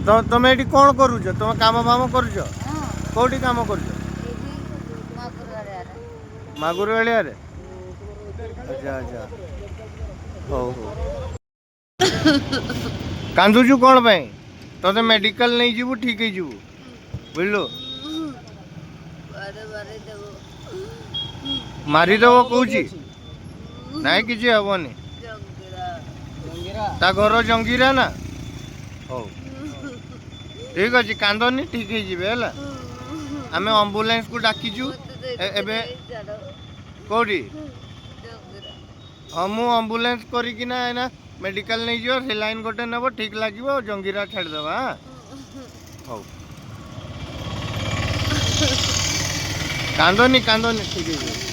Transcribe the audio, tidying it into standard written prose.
तो तुम ये कौन करुच तुम काम फाम करुच कौटी काम करुच मागुर वालिया रे अच्छा अच्छा हो हो कांदुचु कौन पे तो मेडिकल नहीं जीवु ठीक है जीवु बुझलु मारिदेव कौची नाई किसी हेनी ता घर जंगीरा ना हो ठीक अच्छे कांदनी ठीक है आम एम्बुलेंस को डाकिचु एबे कौटी हाँ मु एम्बुलेंस करना मेडिकल नहीं जो से लाइन गोटे नब ठीक लगे जंगीरा छाड़देवा हाँ हो कांदनी ठीक है